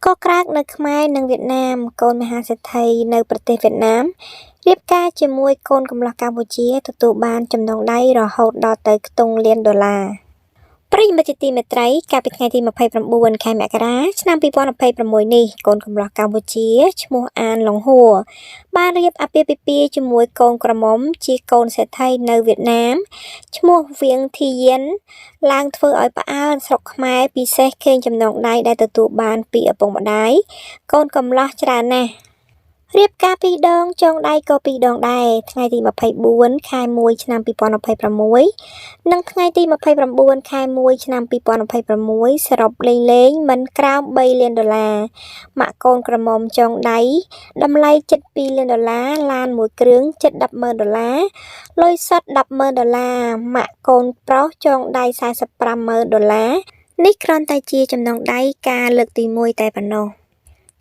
ក៏ក្រាកនៅខ្មែរនិងវៀតណាមកូនមហាសេដ្ឋីនៅប្រទេសវៀតណាមរៀបការជាមួយកូនកំលោះកម្ពុជាទទួលបានចំណងដៃរហូតដល់ទៅខ្ទង់លានដុល្លារប្រិយមិត្តជាទីមេត្រីកាលពីថ្ងៃទី29ខែមករាឆ្នាំ2026នេះកូនកំលោះកម្ពុជាឈ្មោះអានឡុងហួរបានរៀបអាពាហ៍ពិពាហ៍ជាមួយកូនក្រមុំជាកូនសេដ្ឋីនៅវៀតណាមឈ្មោះវៀងធីយៀនឡើងធ្វើឲ្យផ្អើលស្រុកខ្មែរពិសេសខេងចំណងដៃដែលទទួលបានពីឪពុកម្ដាយកូនកំលោះច្រើនណាស់រៀបការ2ដងចងដៃក៏2ដងដែរថ្ងៃទី24ខែ1ឆ្នាំ2026និងថ្ងៃទី29ខែ1ឆ្នាំ2026សរុបលេងមិនក្រោម3លានដុល្លារម៉ាក់កូនក្រមុំចងដៃតម្លៃជិត2លានដុល្លារឡានមួយគ្រឿងជិត100000ដុល្លារលុយសុទ្ធ100000ដុល្លារម៉ាក់កូនប្រុសចងដៃ4500000ដុល្លារនេះគ្រាន់តែជាចំណងដៃការលើកទី1តែប៉ុណ្ណោះ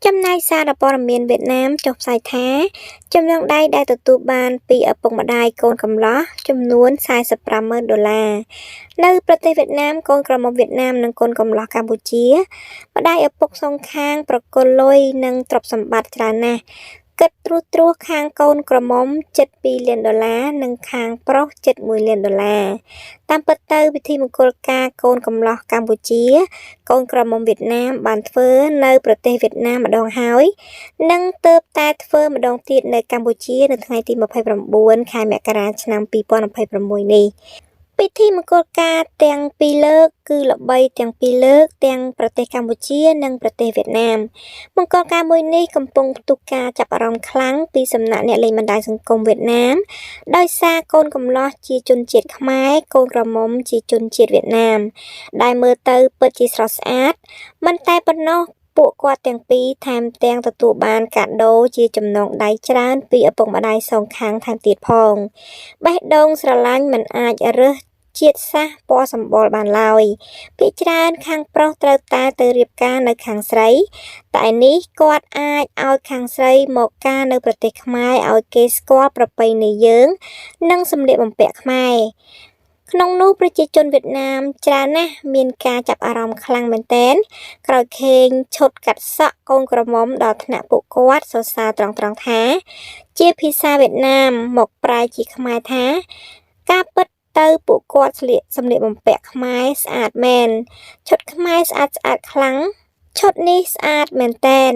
ចំណែកសារព័ត៌មានវៀតណាមចុះផ្សាយថាចំណងដៃដែលទទួលបានពីឪពុកម្ដាយកូនកំលោះចំនួន4500000ដុល្លារនៅប្រទេសវៀតណាមកូនក្រមុំវៀតណាមនិងកូនកំលោះកម្ពុជាម្ដាយឪពុកសងខាងប្រគល់លុយនិងទ្រព្យសម្បត្តិច្រើនណាស់គិតត្រួសខាងកូនក្រមុំជិត2លានដុល្លារនិងខាងប្រុសជិត1លានដុល្លារតាមពិតទៅពិធីមង្គលការកូនកំលោះកម្ពុជាកូនក្រមុំវៀតណាមបានធ្វើនៅប្រទេសវៀតណាមម្ដងហើយនិងទើបតែធ្វើម្ដងទៀតនៅកម្ពុជានៅថ្ងៃទី29ខែមករាឆ្នាំ2026នេះពិធីមង្គលការទាំងពីរលើកគឺល្បីទាំងពីរលើកទាំងប្រទេសកម្ពុជានិងប្រទេសវៀតណាមមង្គលការមួយនេះកំពុងផ្ទុះការចាប់អារម្មណ៍ខ្លាំងពីសំណាក់អ្នកលេងបណ្ដាញសង្គមវៀតណាមដោយសារកូនកំលោះជាជនជាតិខ្មែរកូនក្រមុំជាជនជាតិវៀតណាមដែលមើលទៅពិតជាស្រស់ស្អាតមិនតែប៉ុណ្ណោះពួកគាត់ទាំងពីរថែមទាំងទទួលបានកាដូជាចំណងដៃច្រើនពីឪពុកម្ដាយសងខាងថែមទៀតផងបេះដូងស្រឡាញ់មិនអាចរើសជាតិសាសន៍ពណ៌សម្បុរបានឡើយភាគច្រើនខាងប្រុសត្រូវតែទៅរៀបការនៅខាងស្រីតែនេះគាត់អាចឲ្យខាងស្រីមកការនៅប្រទេសខ្មែរឲ្យគេស្គាល់ប្រពៃណីយើងនិងសម្លៀកបំពាក់ខ្មែរក្នុងនោះប្រជាជនវៀតណាមច្រើនណាស់មានការចាប់អារម្មណ៍ខ្លាំងមែនទែនក្រោយឃើញឈុតកាត់សក់កូនក្រមុំដល់ថ្នាក់ពួកគាត់សរសើរត្រង់ថាជាភាសាវៀតណាមមកប្រែជាខ្មែរថាការពិតទៅពួកគាត់សម្លៀកបំពាក់ខ្មែរស្អាតមែនឈុតខ្មែរស្អាតខ្លាំងឈុតនេះស្អាតមែនទែន